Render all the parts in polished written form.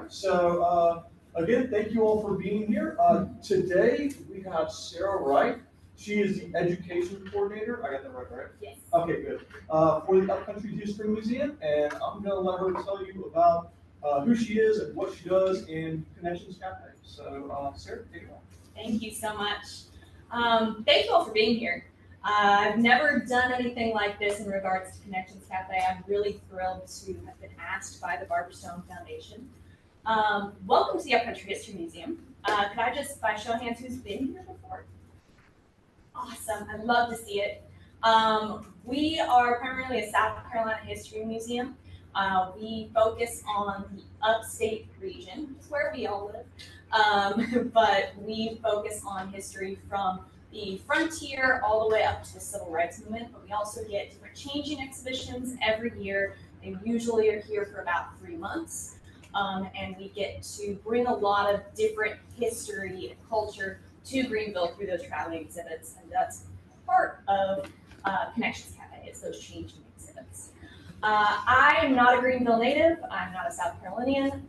right, so again, thank you all for being here. Today we have Sarah Wright. She is the education coordinator. I got that right? Yes. Okay, good. For the Upcountry History Museum, and I'm going to let her tell you about who she is and what she does in Connections Cafe. So, Sarah, take it on. Thank you so much. Thank you all for being here. I've never done anything like this in regards to Connections Cafe. I'm really thrilled to have been asked by the Barberstone Foundation. Welcome to the Upcountry History Museum. Could I just, by show of hands, who's been here before? Awesome, I'd love to see it. We are primarily a South Carolina history museum. We focus on the upstate region, which is where we all live. But we focus on history from the frontier all the way up to the civil rights movement. But we also get different changing exhibitions every year. They usually are here for about 3 months. And we get to bring a lot of different history and culture to Greenville through those traveling exhibits, and that's part of Connections Cafe. It's those changing exhibits. I am not a Greenville native. I'm not a South Carolinian.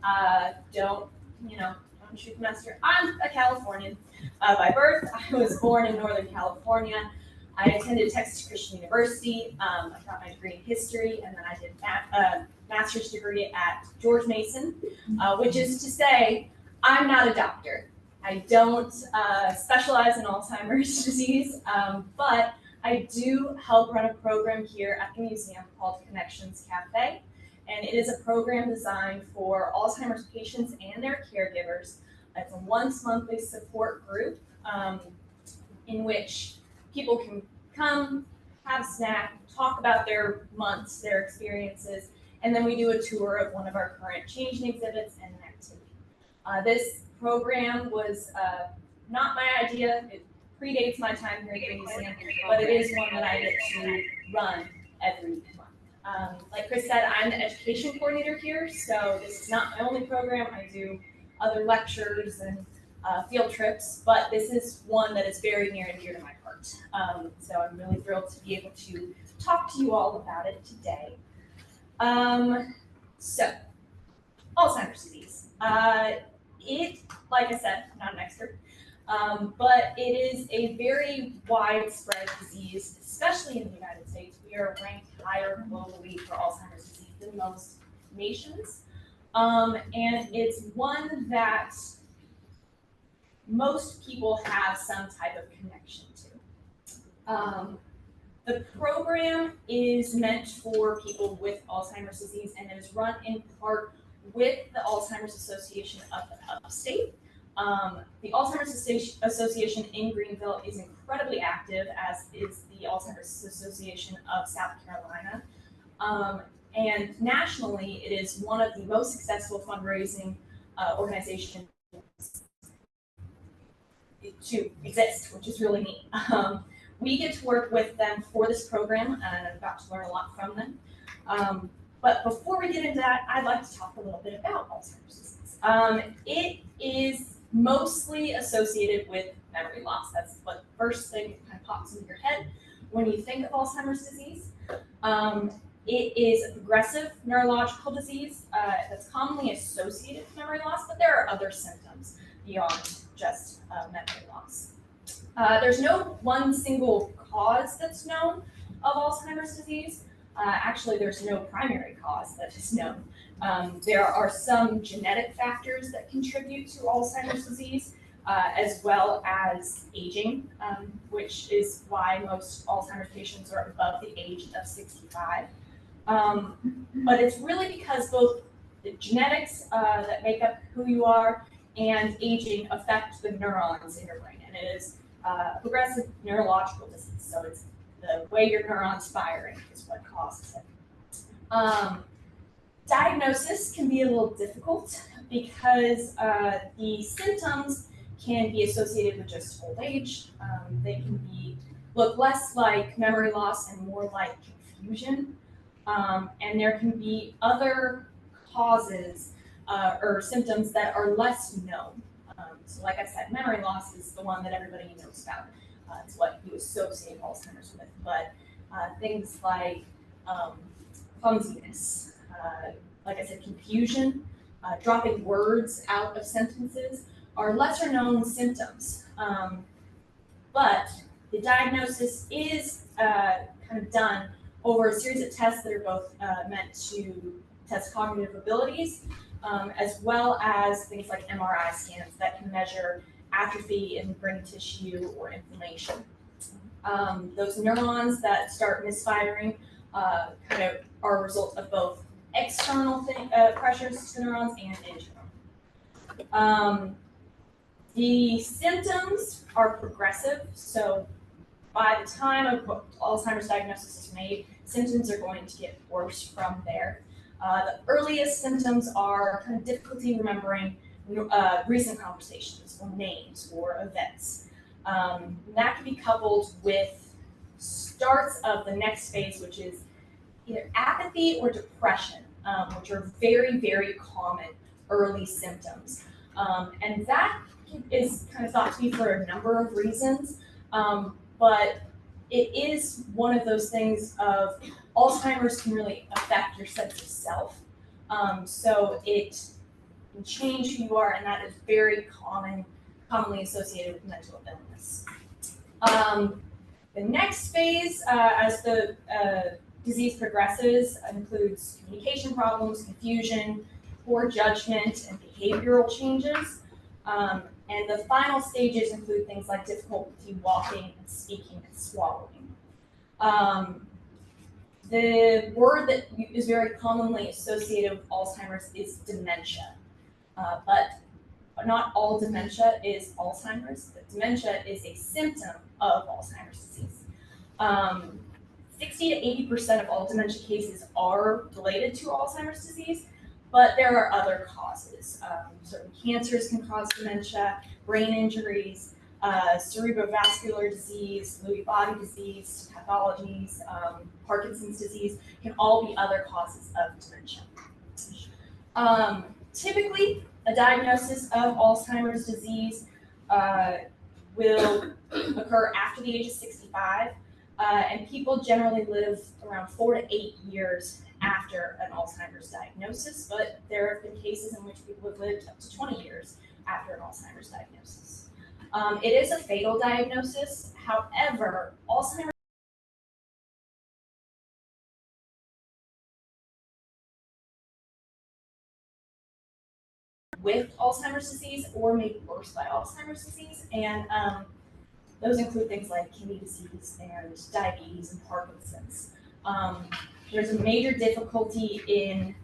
Don't shoot the messenger. I'm a Californian by birth. I was born in Northern California. I attended Texas Christian University. I got my degree in history, and then I did a master's degree at George Mason, which is to say, I'm not a doctor. I don't specialize in Alzheimer's disease, but I do help run a program here at the museum called Connections Cafe, and it is a program designed for Alzheimer's patients and their caregivers. It's a once-monthly support group in which people can come, have a snack, talk about their months, their experiences, and then we do a tour of one of our current changing exhibits and an activity. This program was not my idea. It predates my time here at the museum, but it is one that I get to run every month. Like Chris said, I'm the education coordinator here, so this is not my only program. I do other lectures and field trips, but this is one that is very near and dear to my heart. So I'm really thrilled to be able to talk to you all about it today. So, Alzheimer's disease. Like I said, I'm not an expert, but it is a very widespread disease, especially in the United States. We are ranked higher globally for Alzheimer's disease than most nations. And it's one that most people have some type of connection to. The program is meant for people with Alzheimer's disease, and it is run in part with the Alzheimer's Association of the Upstate. The Alzheimer's Association in Greenville is incredibly active, as is the Alzheimer's Association of South Carolina. And nationally, it is one of the most successful fundraising organizations to exist, which is really neat. We get to work with them for this program, and I'm about to learn a lot from them. But before we get into that, I'd like to talk a little bit about Alzheimer's disease. It is mostly associated with memory loss. That's what the first thing that kind of pops into your head when you think of Alzheimer's disease. It is a progressive neurological disease that's commonly associated with memory loss, but there are other symptoms beyond just memory loss. There's no one single cause that's known of Alzheimer's disease. Actually, there's no primary cause that is known. There are some genetic factors that contribute to Alzheimer's disease, as well as aging, which is why most Alzheimer's patients are above the age of 65. But it's really because both the genetics that make up who you are and aging affect the neurons in your brain. And it is a progressive neurological disease, so it's the way your neurons firing is what causes it. Diagnosis can be a little difficult because the symptoms can be associated with just old age. They can look less like memory loss and more like confusion. And there can be other causes or symptoms that are less known. So like I said, memory loss is the one that everybody knows about. It's what you associate Alzheimer's with. But things like clumsiness, like I said, confusion, dropping words out of sentences are lesser known symptoms. But the diagnosis is kind of done over a series of tests that are both meant to test cognitive abilities, as well as things like MRI scans that can measure atrophy in brain tissue or inflammation. Those neurons that start misfiring kind of are a result of both external pressures to neurons and internal. The symptoms are progressive, so by the time of Alzheimer's diagnosis is made, symptoms are going to get worse from there. The earliest symptoms are kind of difficulty remembering recent conversations or names or events. That can be coupled with starts of the next phase, which is either apathy or depression, which are very, very common early symptoms. And that is kind of thought to be for a number of reasons, but it is one of those things of Alzheimer's can really affect your sense of self. So it can change who you are, and that is very commonly associated with mental illness. The next phase, as the disease progresses, includes communication problems, confusion, poor judgment, and behavioral changes. And the final stages include things like difficulty walking and speaking and swallowing. The word that is very commonly associated with Alzheimer's is dementia, but not all dementia is Alzheimer's. But dementia is a symptom of Alzheimer's disease. 60 to 80% of all dementia cases are related to Alzheimer's disease, but there are other causes. Certain cancers can cause dementia, brain injuries, cerebrovascular disease, Lewy body disease, pathologies, Parkinson's disease can all be other causes of dementia. Typically, a diagnosis of Alzheimer's disease will occur after the age of 65, and people generally live around 4 to 8 years after an Alzheimer's diagnosis, but there have been cases in which people have lived up to 20 years after an Alzheimer's diagnosis. It is a fatal diagnosis. However, Alzheimer's with Alzheimer's disease or made worse by Alzheimer's disease, and those include things like kidney disease and diabetes and Parkinson's. There's a major difficulty in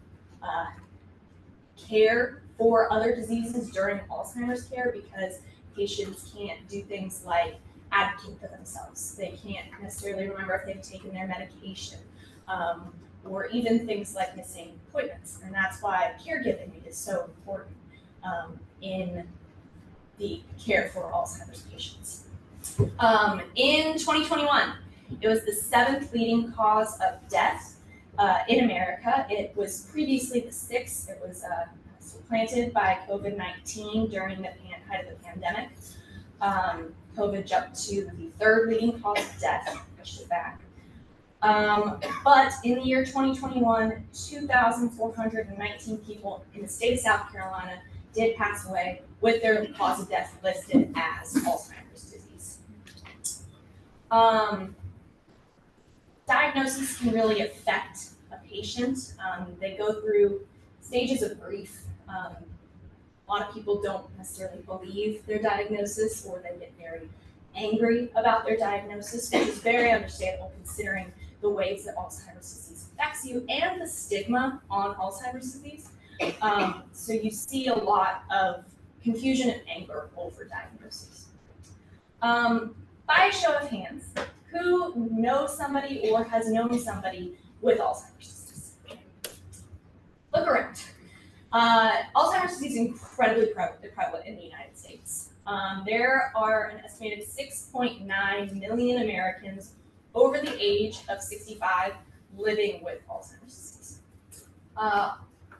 care for other diseases during Alzheimer's care because patients can't do things like advocate for themselves. They can't necessarily remember if they've taken their medication, or even things like missing appointments. And that's why caregiving is so important in the care for Alzheimer's patients. In 2021, it was the 7th leading cause of death in America. It was previously the 6th. It was supplanted by COVID-19 during the height of the pandemic. COVID jumped to the 3rd leading cause of death, pushed it back. But in the year 2021, 2,419 people in the state of South Carolina did pass away with their cause of death listed as Alzheimer's disease. Diagnosis can really affect a patient. They go through stages of grief. A lot of people don't necessarily believe their diagnosis, or they get very angry about their diagnosis, which is very understandable considering the ways that Alzheimer's disease affects you and the stigma on Alzheimer's disease. So you see a lot of confusion and anger over diagnosis. By a show of hands, who knows somebody or has known somebody with Alzheimer's disease? Look around. Alzheimer's disease is incredibly prevalent in the United States. There are an estimated 6.9 million Americans over the age of 65 living with Alzheimer's disease.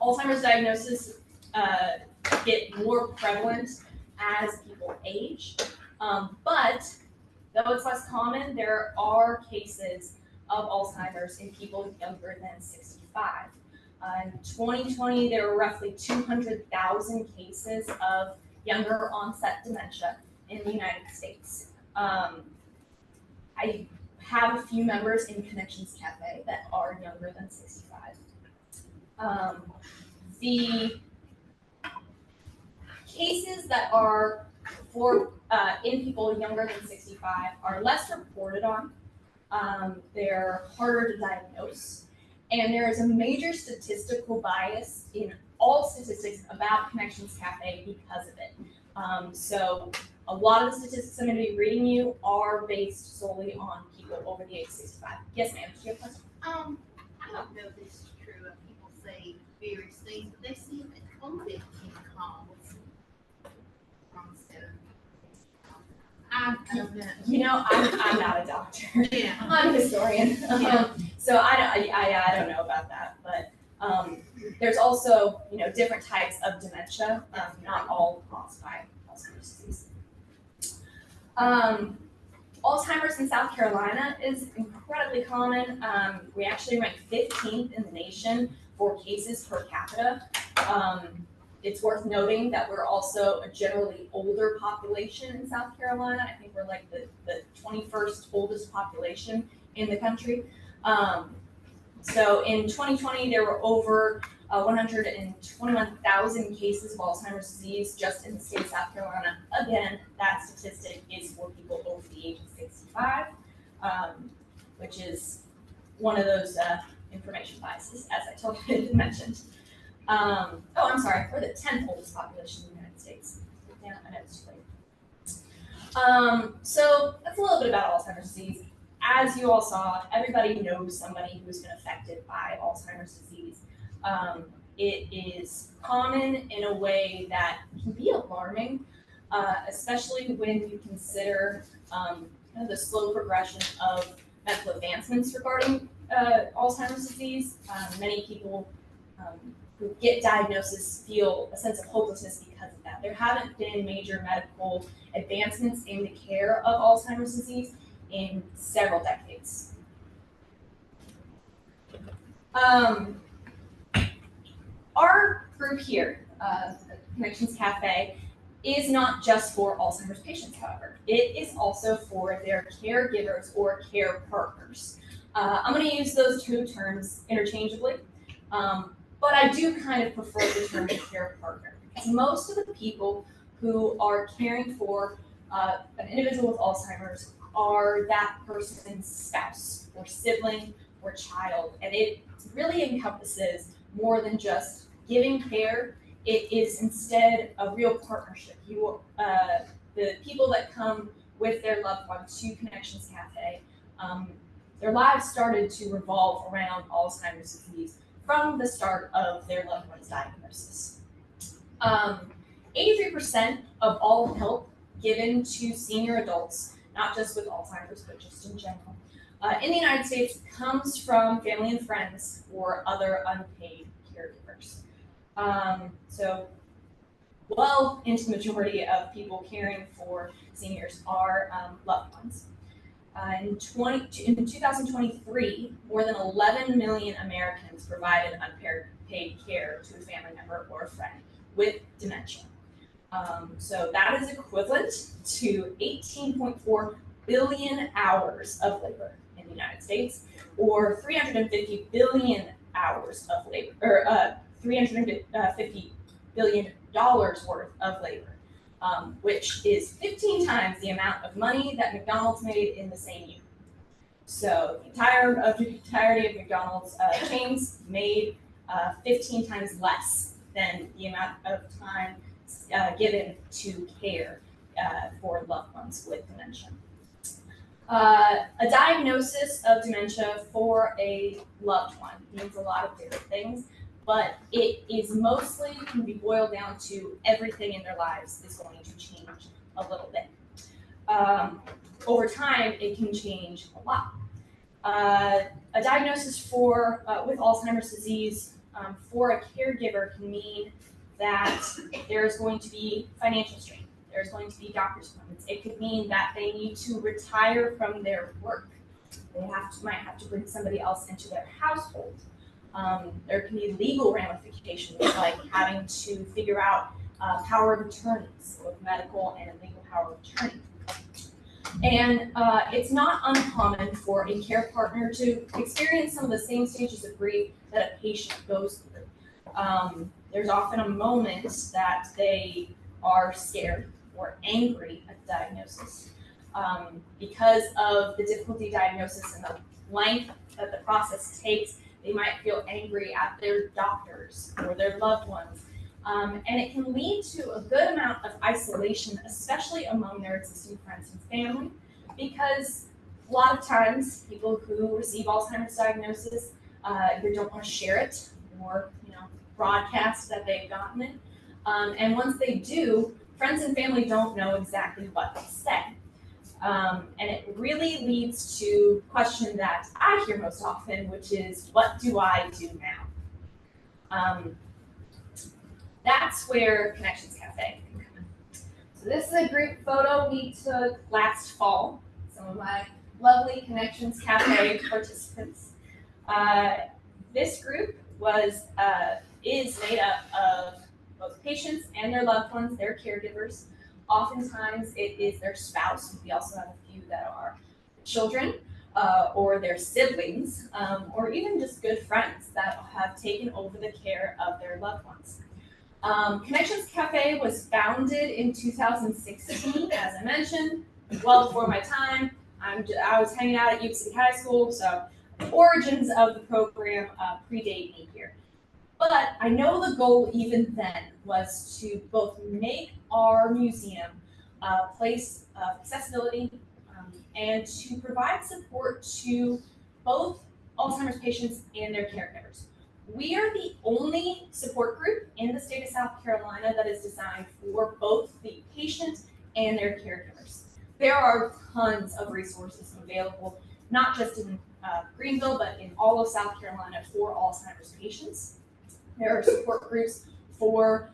Alzheimer's diagnosis get more prevalent as people age, but though it's less common, there are cases of Alzheimer's in people younger than 65. In 2020, there were roughly 200,000 cases of younger onset dementia in the United States. I have a few members in Connections Cafe that are younger than 65. The cases that are for in people younger than 65 are less reported on. They're harder to diagnose, and there is a major statistical bias in all statistics about Connections Cafe because of it. So a lot of the statistics I'm going to be reading you are based solely on people over the age of 65. Yes, ma'am. Do you have a question? I don't know if this is true. People say various things, but they seem that COVID can cause I don't know. You know, I'm not a doctor. Yeah. I'm a historian. Yeah. So I don't know about that, but there's also, you know, different types of dementia, not all caused by Alzheimer's disease. Alzheimer's in South Carolina is incredibly common. We actually rank 15th in the nation for cases per capita. It's worth noting that we're also a generally older population in South Carolina. I think we're like the 21st oldest population in the country. So in 2020, there were over 121,000 cases of Alzheimer's disease just in the state of South Carolina. Again, that statistic is for people over the age of 65, which is one of those information biases, as I mentioned. Oh, I'm sorry, we're the 10th oldest population in the United States. Yeah, I know it's late. So that's a little bit about Alzheimer's disease. As you all saw, everybody knows somebody who's been affected by Alzheimer's disease. It is common in a way that can be alarming, especially when you consider kind of the slow progression of medical advancements regarding Alzheimer's disease. Many people who get diagnosis feel a sense of hopelessness because of that. There haven't been major medical advancements in the care of Alzheimer's disease in several decades. Our group here, Connections Cafe, is not just for Alzheimer's patients, however. It is also for their caregivers or care partners. I'm going to use those two terms interchangeably, but I do kind of prefer the term care partner, because most of the people who are caring for an individual with Alzheimer's are that person's spouse or sibling or child, and it really encompasses more than just giving care. It is instead a real partnership. The people that come with their loved one to Connections Cafe, their lives started to revolve around Alzheimer's disease from the start of their loved one's diagnosis. 83% of all help given to senior adults, not just with Alzheimer's, but just in general, in the United States comes from family and friends or other unpaid caregivers. So well into the majority of people caring for seniors are loved ones. In 2023, more than 11 million Americans provided unpaid care to a family member or a friend with dementia. So that is equivalent to 18.4 billion hours of labor in the United States, or 350 billion hours of labor, or $350 billion worth of labor, which is 15 times the amount of money that McDonald's made in the same year. So the entirety of McDonald's chains made 15 times less than the amount of time given to care for loved ones with dementia. A diagnosis of dementia for a loved one means a lot of different things, but it is mostly can be boiled down to everything in their lives is going to change a little bit. Over time, it can change a lot. A diagnosis for with Alzheimer's disease for a caregiver can mean that there is going to be financial strain. There's going to be doctor's appointments. It could mean that they need to retire from their work. They might have to bring somebody else into their household. There can be legal ramifications, like having to figure out power of attorneys, both medical and legal power of attorney. And it's not uncommon for a care partner to experience some of the same stages of grief that a patient goes through. There's often a moment that they are scared or angry at the diagnosis. Because of the difficulty diagnosis and the length that the process takes, they might feel angry at their doctors or their loved ones. And it can lead to a good amount of isolation, especially among their existing friends and family, because a lot of times people who receive Alzheimer's diagnosis either don't want to share it or broadcast that they've gotten it. And once they do, friends and family don't know exactly what to say. And it really leads to a question that I hear most often, which is, what do I do now? That's where Connections Cafe can come in. So this is a group photo we took last fall. Some of my lovely Connections Cafe participants. This group is made up of both patients and their loved ones, their caregivers. Oftentimes it is their spouse. We also have a few that are children or their siblings, or even just good friends that have taken over the care of their loved ones. Connections Cafe was founded in 2016, as I mentioned, well before my time. I was hanging out at Yuba City High School, so the origins of the program predate me here. But I know the goal even then was to both make our museum a place of accessibility and to provide support to both Alzheimer's patients and their caregivers. We are the only support group in the state of South Carolina that is designed for both the patient and their caregivers. There are tons of resources available, not just in Greenville, but in all of South Carolina for Alzheimer's patients. There are support groups for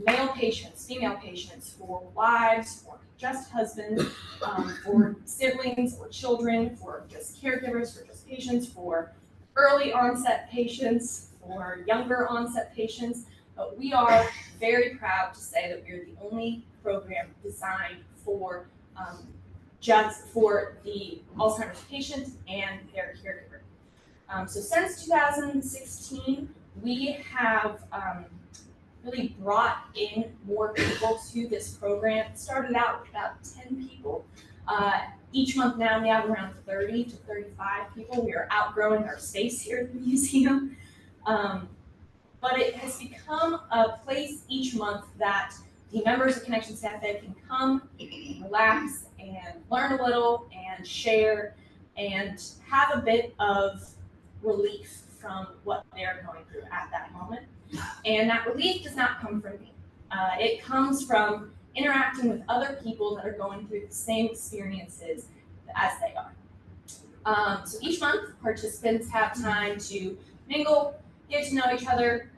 male patients, female patients, for wives, for just husbands, for siblings or children, for just caregivers, for just patients, for early onset patients, for younger onset patients. But we are very proud to say that we are the only program designed for just for the Alzheimer's patient and their caregiver. So since 2016, we have really brought in more people to this program. It started out with about 10 people. Each month now we have around 30 to 35 people. We are outgrowing our space here at the museum. But it has become a place each month that the members of Connections Cafe can come and relax and learn a little and share and have a bit of relief from what they're going through at that moment. And that relief does not come from me. It comes from interacting with other people that are going through the same experiences as they are. So each month, participants have time to mingle, get to know each other,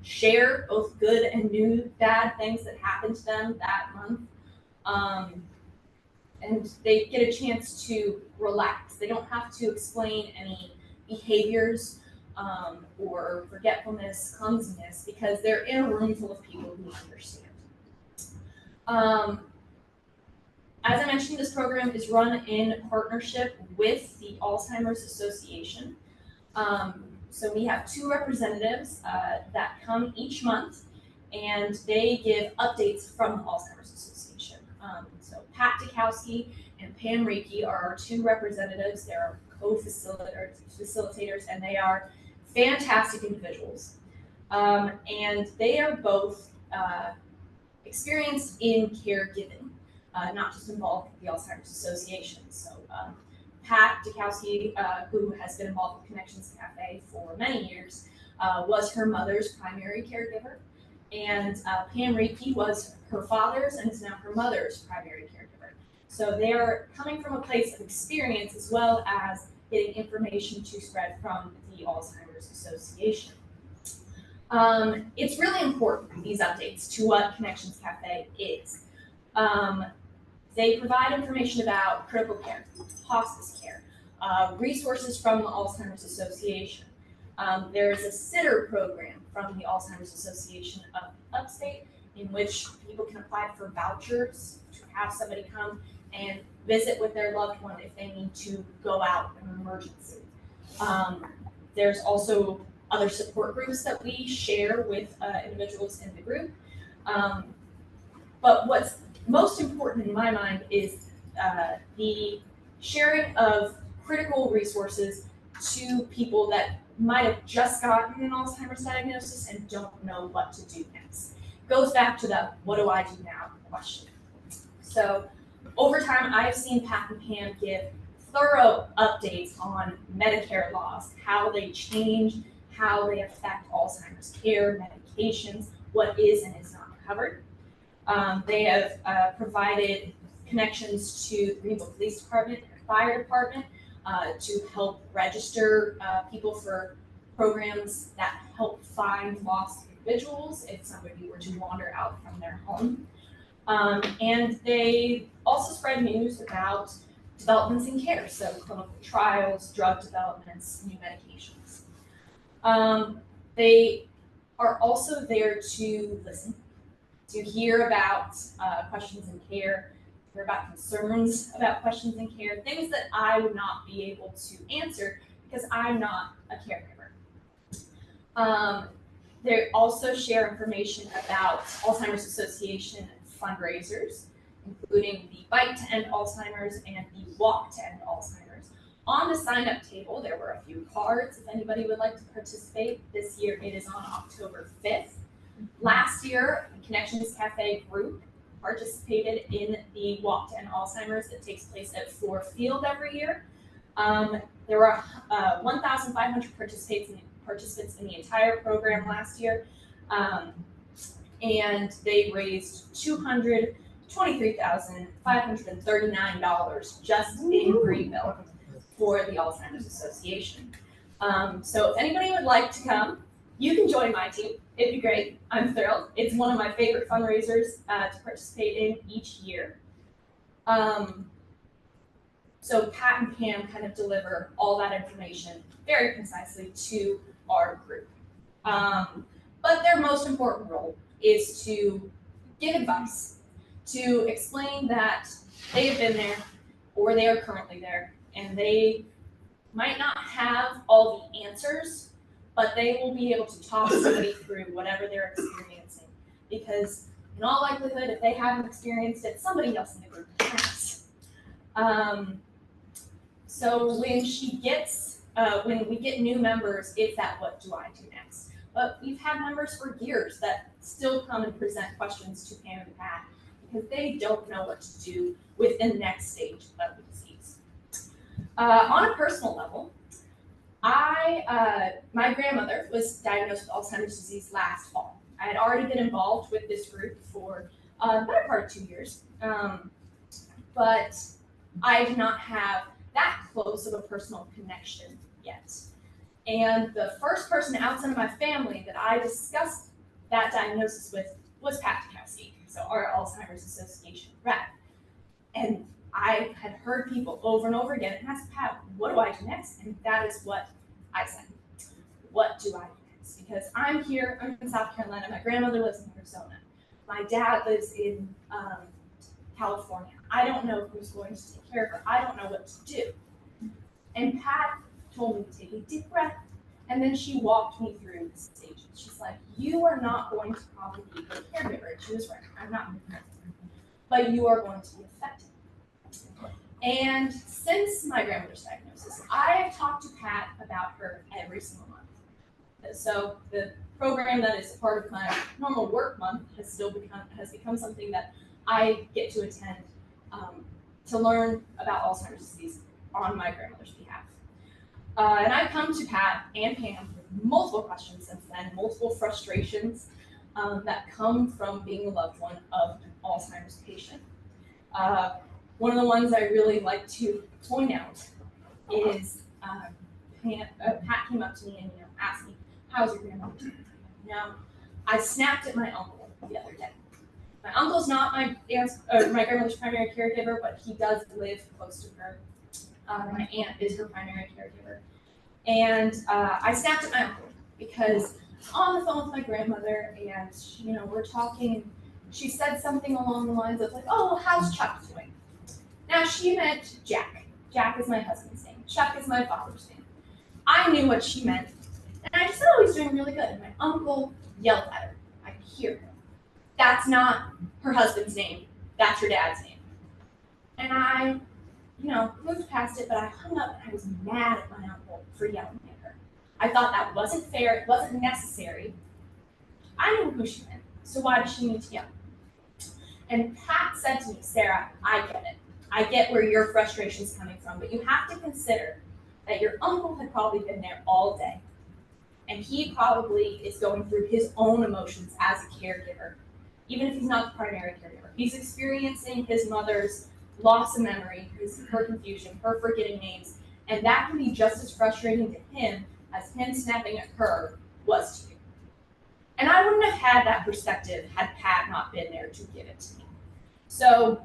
share both good and new bad things that happened to them that month. And they get a chance to relax. They don't have to explain any behaviors or forgetfulness, clumsiness, because they're in a room full of people who understand. As I mentioned, this program is run in partnership with the Alzheimer's Association. So we have two representatives that come each month, and they give updates from the Alzheimer's Association. So Pat Dukowski and Pam Reiki are our two representatives. They're co-facilitators, and they are fantastic individuals. And they are both experienced in caregiving, not just involved with the Alzheimer's Association. So Pat Dukowski, who has been involved with Connections Cafe for many years, was her mother's primary caregiver. And Pam Reiki was her father's and is now her mother's primary caregiver. So they are coming from a place of experience as well as getting information to spread from the Alzheimer's Association. It's really important, these updates, to what Connections Cafe is. They provide information about critical care, hospice care, resources from the Alzheimer's Association, There is a sitter program from the Alzheimer's Association of Upstate in which people can apply for vouchers to have somebody come and visit with their loved one if they need to go out in an emergency. There's also other support groups that we share with individuals in the group. But what's most important in my mind is the sharing of critical resources to people that might have just gotten an Alzheimer's diagnosis and don't know what to do next. Goes back to the what do I do now question. So over time, I've seen Pat and Pam give thorough updates on Medicare laws, how they change, how they affect Alzheimer's care, medications, what is and is not covered. They have provided connections to the Greenville Police Department and Fire Department to help register people for programs that help find lost individuals if somebody were to wander out from their home. And they also spread news about developments in care, so clinical trials, drug developments, new medications. They are also there to listen, to hear about questions in care, hear about concerns about questions in care, things that I would not be able to answer because I'm not a caregiver. They also share information about Alzheimer's Association fundraisers, including the Bike to End Alzheimer's and the Walk to End Alzheimer's. On the sign-up table, there were a few cards if anybody would like to participate. This year it is on October 5th. Last year, the Connections Cafe group participated in the Walk to End Alzheimer's that takes place at Ford Field every year. There were 1,500 participants in the entire program last year, and they raised $223,539 just in Greenville for the Alzheimer's Association. So if anybody would like to come, you can join my team. It'd be great. I'm thrilled. It's one of my favorite fundraisers to participate in each year. So Pat and Pam kind of deliver all that information very concisely to our group. But their most important role is to give advice, to explain that they have been there or they are currently there, and they might not have all the answers, but they will be able to talk somebody through whatever they're experiencing. Because in all likelihood, if they haven't experienced it, somebody else in the group has. So when we get new members, it's that what do I do next? But we've had members for years that still come and present questions to Pam and Pat because they don't know what to do with the next stage of the disease. On a personal level, my grandmother was diagnosed with Alzheimer's disease last fall. I had already been involved with this group for the better part of 2 years, but I did not have that close of a personal connection yet. And the first person outside of my family that I discussed that diagnosis with was Pat Dukowski, so our Alzheimer's Association rep. And I had heard people over and over again ask Pat, what do I do next? And that is what I said. What do I do next? Because I'm here, I'm in South Carolina, my grandmother lives in Arizona. My dad lives in California. I don't know who's going to take care of her. I don't know what to do. And Pat told me to take a deep breath, and then she walked me through the stages. She's like, you are not going to probably be a caregiver. And she was right, I'm not, but you are going to be affected. And since my grandmother's diagnosis, I have talked to Pat about her every single month. So the program that is part of my normal work month has become something that I get to attend to learn about Alzheimer's disease on my grandmother's behalf. And I've come to Pat and Pam with multiple questions since then, multiple frustrations that come from being a loved one of an Alzheimer's patient. One of the ones I really like to point out is Pat came up to me and asked me, how's your grandmother doing? I snapped at my uncle the other day. My uncle's not my grandmother's primary caregiver, but he does live close to her. My aunt is her primary caregiver. And I snapped at my uncle because on the phone with my grandmother, and we're talking. She said something along the lines of like, "Oh, well, how's Chuck doing?" Now she meant Jack. Jack is my husband's name. Chuck is my father's name. I knew what she meant, and I just said, "Oh, he's doing really good." And my uncle yelled at her. I could hear her. "That's not her husband's name. That's your dad's name." And I, moved past it, but I hung up and I was mad at my uncle for yelling at her. I thought that wasn't fair. It wasn't necessary. I knew who she meant, so why does she need to yell? And Pat said to me, "Sarah, I get it. I get where your frustration is coming from, but you have to consider that your uncle had probably been there all day, and he probably is going through his own emotions as a caregiver, even if he's not the primary caregiver. He's experiencing his mother's loss of memory, her confusion, her forgetting names, and that can be just as frustrating to him as him snapping at her was to you." And I wouldn't have had that perspective had Pat not been there to give it to me. So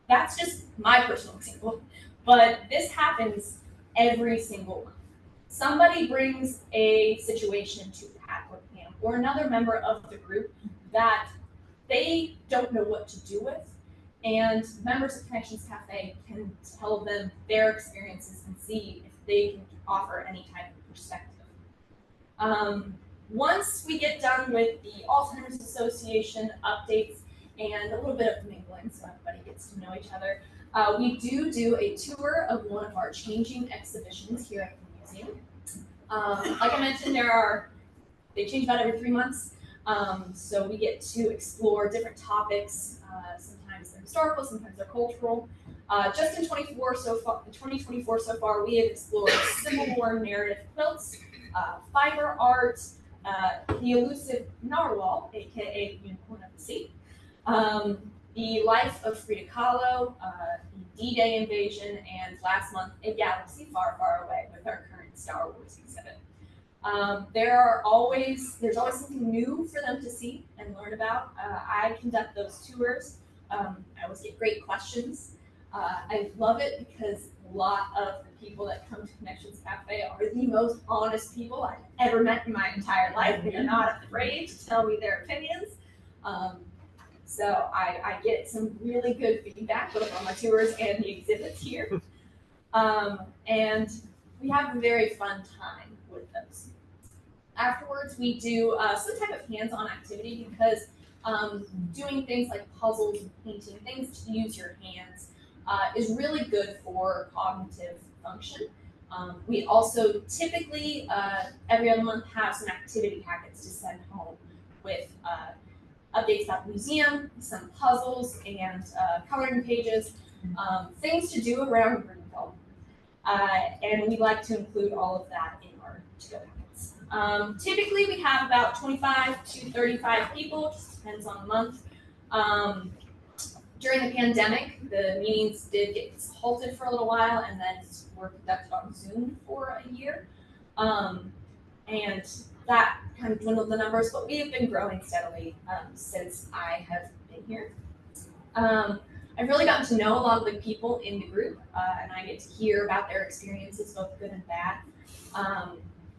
that's just my personal example, but this happens every single month. Somebody brings a situation to Pat or Pam or another member of the group that they don't know what to do with, and members of Connections Cafe can tell them their experiences and see if they can offer any type of perspective. Once we get done with the Alzheimer's Association updates and a little bit of mingling so everybody gets to know each other, we do a tour of one of our changing exhibitions here at the museum. Like I mentioned, they change about every 3 months. So we get to explore different topics. Sometimes they're historical, sometimes they're cultural. Just in 2024 so far, we have explored Civil War narrative quilts, fiber art, the elusive narwhal, aka the unicorn of the sea, the life of Frida Kahlo, the D-Day invasion, and last month, a galaxy far, far away with our current Star Wars exhibit. There's always something new for them to see and learn about. I conduct those tours. I always get great questions. I love it because a lot of the people that come to Connections Cafe are the most honest people I've ever met in my entire life. They are not afraid to tell me their opinions. So I get some really good feedback both on my tours and the exhibits here. And we have a very fun time with those. Afterwards, we do some type of hands-on activity because doing things like puzzles and painting, things to use your hands, is really good for cognitive function. We also typically, every other month, have some activity packets to send home with updates about the museum, some puzzles, and coloring pages, things to do around Greenville. And we like to include all of that in our to-go packets. Typically, we have about 25 to 35 people, just depends on the month. During the pandemic, the meetings did get halted for a little while and then were conducted on Zoom for a year. And that kind of dwindled the numbers, but we have been growing steadily since I have been here. I've really gotten to know a lot of the people in the group, and I get to hear about their experiences, both good and bad.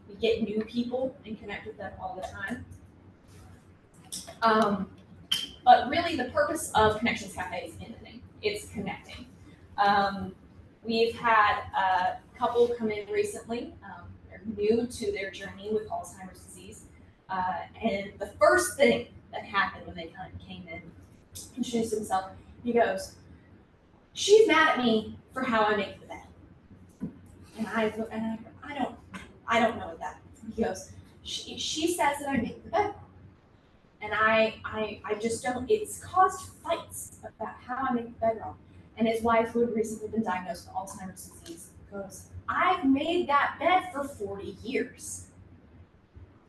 We get new people and connect with them all the time. But really, the purpose of Connections Cafe is in the name. It's connecting. We've had a couple come in recently. They're new to their journey with Alzheimer's disease. And the first thing that happened when they kind of came in, introduced himself, he goes, "She's mad at me for how I make the bed." And I go, I don't know what that means. He goes, she says that I make the bed. And I just don't, it's caused fights about how I make the bed wrong. And his wife, who had recently been diagnosed with Alzheimer's disease, goes, "I've made that bed for 40 years.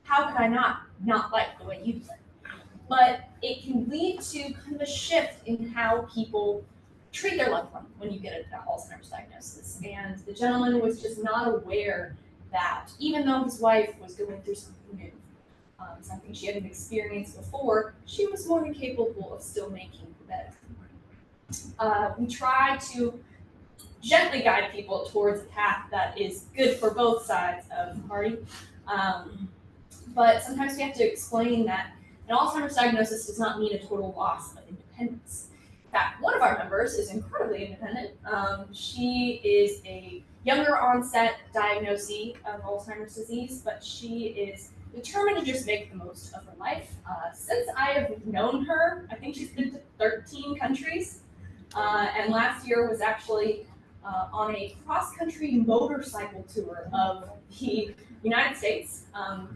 How could I not like the way you do it?" But it can lead to kind of a shift in how people treat their loved one when you get an Alzheimer's diagnosis. And the gentleman was just not aware that even though his wife was going through something new, something she hadn't experienced before, she was more than capable of still making the bed. We try to gently guide people towards a path that is good for both sides of the party. But sometimes we have to explain that an Alzheimer's diagnosis does not mean a total loss of independence. In fact, one of our members is incredibly independent. She is a younger onset diagnosee of Alzheimer's disease, but she is determined to just make the most of her life. Since I have known her, I think she's been to 13 countries, and last year was actually on a cross-country motorcycle tour of the United States.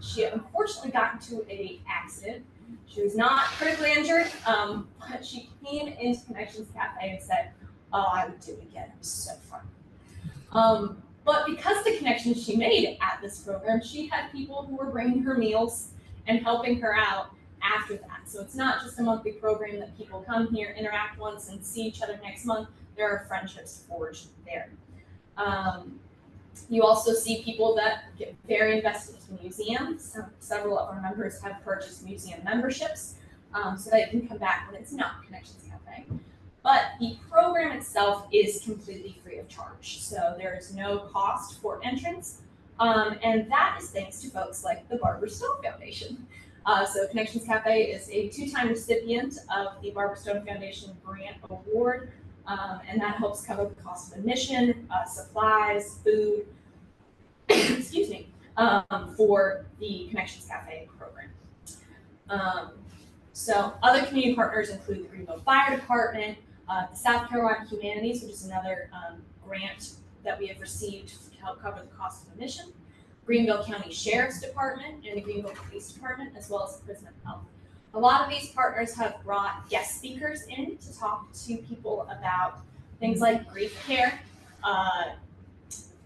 She unfortunately got into an accident. She was not critically injured, but she came into Connections Cafe and said, "Oh, I would do it again. It was so fun." But because the connections she made at this program, she had people who were bringing her meals and helping her out after that. So it's not just a monthly program that people come here, interact once, and see each other next month. There are friendships forged there. You also see people that get very invested in museums. Several of our members have purchased museum memberships so they can come back when it's not Connections Cafe. But the program itself is completely free of charge. So there is no cost for entrance. And that is thanks to folks like the Barbara Stone Foundation. So Connections Cafe is a 2-time recipient of the Barbara Stone Foundation Grant Award. And that helps cover the cost of admission, supplies, food, excuse me, for the Connections Cafe program. So other community partners include the Greenville Fire Department, the South Carolina Humanities, which is another grant that we have received to help cover the cost of admission, Greenville County Sheriff's Department, and the Greenville Police Department, as well as the Prison of Health. A lot of these partners have brought guest speakers in to talk to people about things like grief care,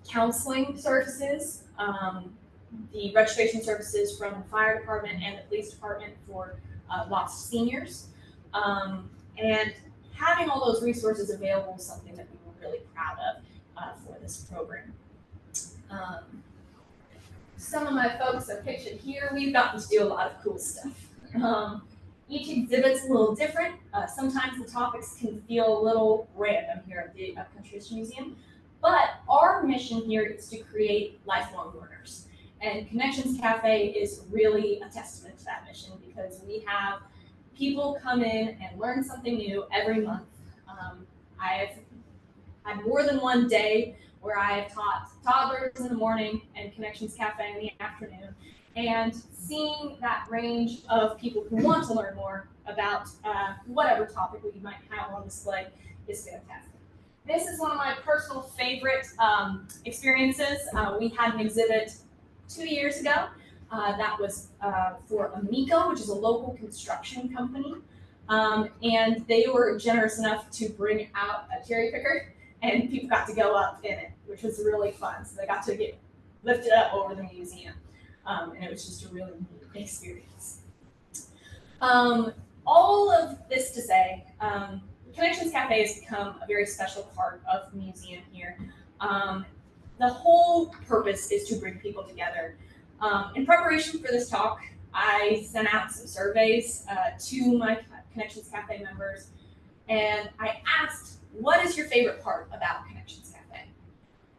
counseling services, the registration services from the fire department and the police department for lost seniors. And having all those resources available is something that we were really proud of for this program. Some of my folks are pictured here. We've gotten to do a lot of cool stuff. Each exhibit's a little different. Sometimes the topics can feel a little random here at the Upcountry History Museum, but our mission here is to create lifelong learners. And Connections Cafe is really a testament to that mission because we have people come in and learn something new every month. I've had more than one day where I have taught toddlers in the morning and Connections Cafe in the afternoon. And seeing that range of people who want to learn more about whatever topic we might have on display is fantastic. This is one of my personal favorite experiences. We had an exhibit 2 years ago that was for Amico, which is a local construction company. And they were generous enough to bring out a cherry picker, and people got to go up in it, which was really fun. So they got to get lifted up over the museum. And it was just a really neat experience. All of this to say, Connections Cafe has become a very special part of the museum here. The whole purpose is to bring people together. In preparation for this talk, I sent out some surveys to my Connections Cafe members, and I asked, what is your favorite part about Connections Cafe?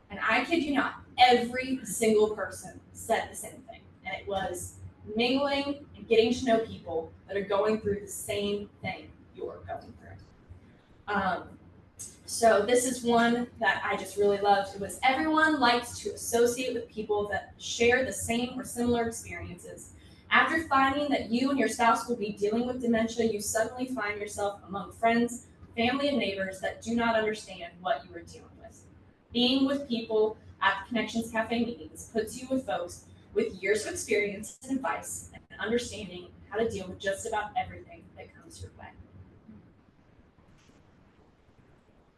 And I kid you not, every single person said the same thing, and it was mingling and getting to know people that are going through the same thing you're going through. So this is one that I just really loved. It was everyone likes to associate with people that share the same or similar experiences. After finding that you and your spouse will be dealing with dementia, you suddenly find yourself among friends, family, and neighbors that do not understand what you are dealing with. Being with people at the Connections Cafe meetings puts you with folks with years of experience and advice and understanding how to deal with just about everything that comes your way.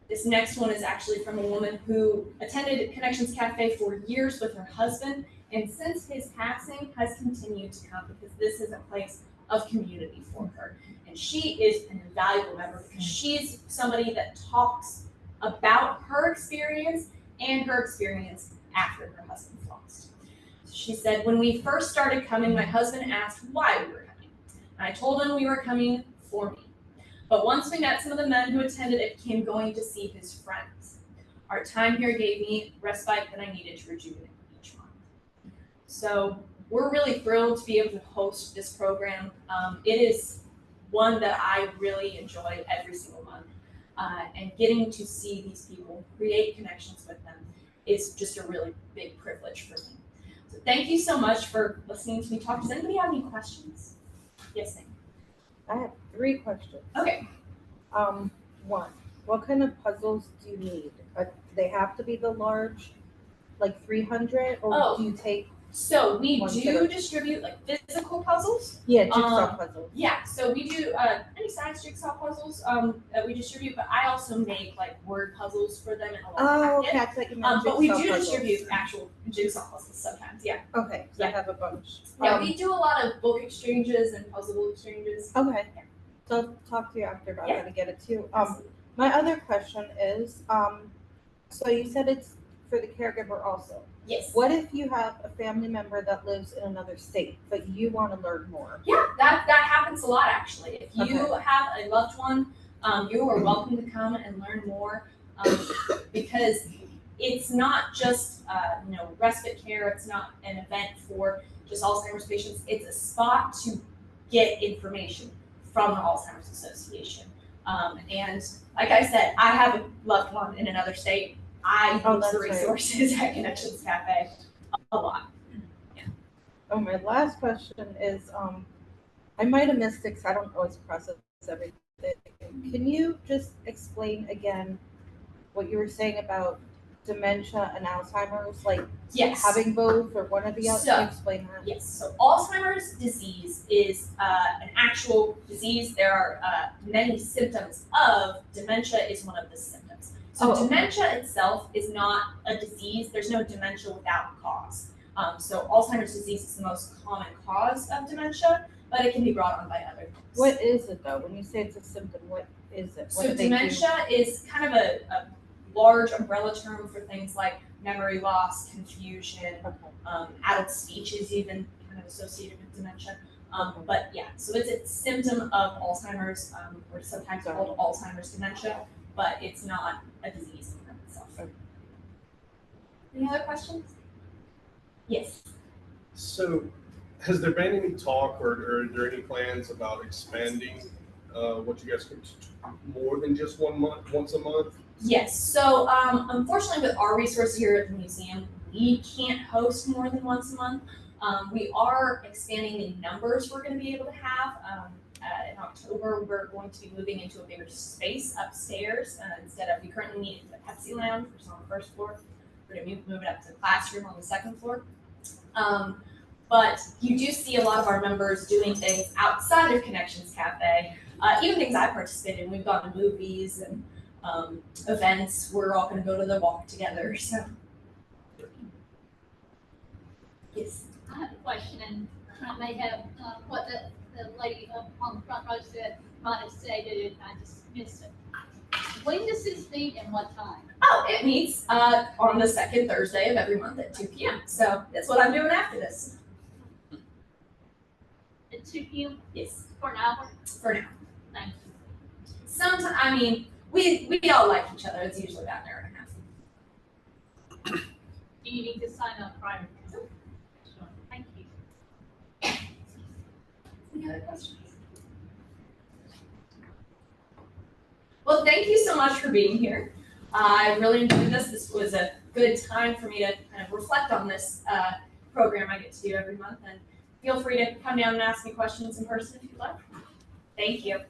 This next one is actually from a woman who attended Connections Cafe for years with her husband, and since his passing has continued to come because this is a place of community for her. And she is an invaluable member because she's somebody that talks about her experience and her experience after her husband's lost. She said, when we first started coming, my husband asked why we were coming. And I told him we were coming for me. But once we met some of the men who attended, it became going to see his friends. Our time here gave me respite that I needed to rejuvenate each month. So we're really thrilled to be able to host this program. It is one that I really enjoy every single month. And getting to see these people, create connections with them, is just a really big privilege for me. So thank you so much for listening to me talk. Does anybody have any questions? Yes, ma'am. I have 3 questions. Okay. One, what kind of puzzles do you need? They have to be the large, like 300, or Oh. do you take? So we One do set of- distribute like physical puzzles. Yeah, jigsaw puzzles. Yeah, so we do any size jigsaw puzzles that we distribute, but I also make like word puzzles for them in a little Oh, okay. packet. I thought you meant But we jigsaw do puzzles. distribute actual jigsaw puzzles sometimes. Yeah. Okay, so I Yeah. have a bunch. Yeah, we do a lot of book exchanges and puzzle exchanges. Okay. So I'll talk to you after about Yeah. how to get it too. My other question is, so you said it's for the caregiver also. Yes. What if you have a family member that lives in another state, but you want to learn more? Yeah, that happens a lot actually. If you Okay. have a loved one, you are welcome to come and learn more, because it's not just respite care. It's not an event for just Alzheimer's patients. It's a spot to get information from the Alzheimer's Association. And like I said, I have a loved one in another state. I use that's the right. resources at Connections Cafe a lot. Oh, my last question is, I might have missed it because I don't always process everything. Can you just explain again what you were saying about dementia and Alzheimer's, like Yes. having both or one or the other? So- Can you explain that? Yes, so Alzheimer's disease is an actual disease. There are many symptoms of dementia is one of the symptoms. So Oh, okay. dementia itself is not a disease. There's no dementia without cause. So Alzheimer's disease is the most common cause of dementia, but it can be brought on by other things. What is it though? When you say it's a symptom, what is it? What So do they do? dementia is kind of a large umbrella term for things like memory loss, confusion, Okay. adult speech is even kind of associated with dementia. But yeah, so it's a symptom of Alzheimer's, or sometimes called Alzheimer's dementia, but it's not a disease in itself. Okay. Any other questions? Yes. So, has there been any talk or are there any plans about expanding what you guys could more than just once a month? Yes. So unfortunately, with our resources here at the museum, we can't host more than once a month. We are expanding the numbers we're going to be able to have. In October, we're going to be moving into a bigger space upstairs. Instead of, we currently meet in the Pepsi Lounge, which is on the first floor. We're going to move it up to the classroom on the second floor. But you do see a lot of our members doing things outside of Connections Cafe, even things I participated in. We've gone to movies and events. We're all going to go to the walk together. So, yes. I have a question, and I may have what the lady on the front row said, might have stated it, I just missed it. When does this meet and what time? Oh, it meets on the second Thursday of every month at 2 p.m. So that's what I'm doing after this. At 2 p.m. Yes, for an hour? for now. Thank you. Sometimes, I mean, we all like each other. It's usually about an hour and a half. Do you need to sign up prior? Sure. Thank you. Any other questions? Well, thank you so much for being here. I really enjoyed this. This was a good time for me to kind of reflect on this program I get to do every month. And feel free to come down and ask me questions in person if you'd like. Thank you.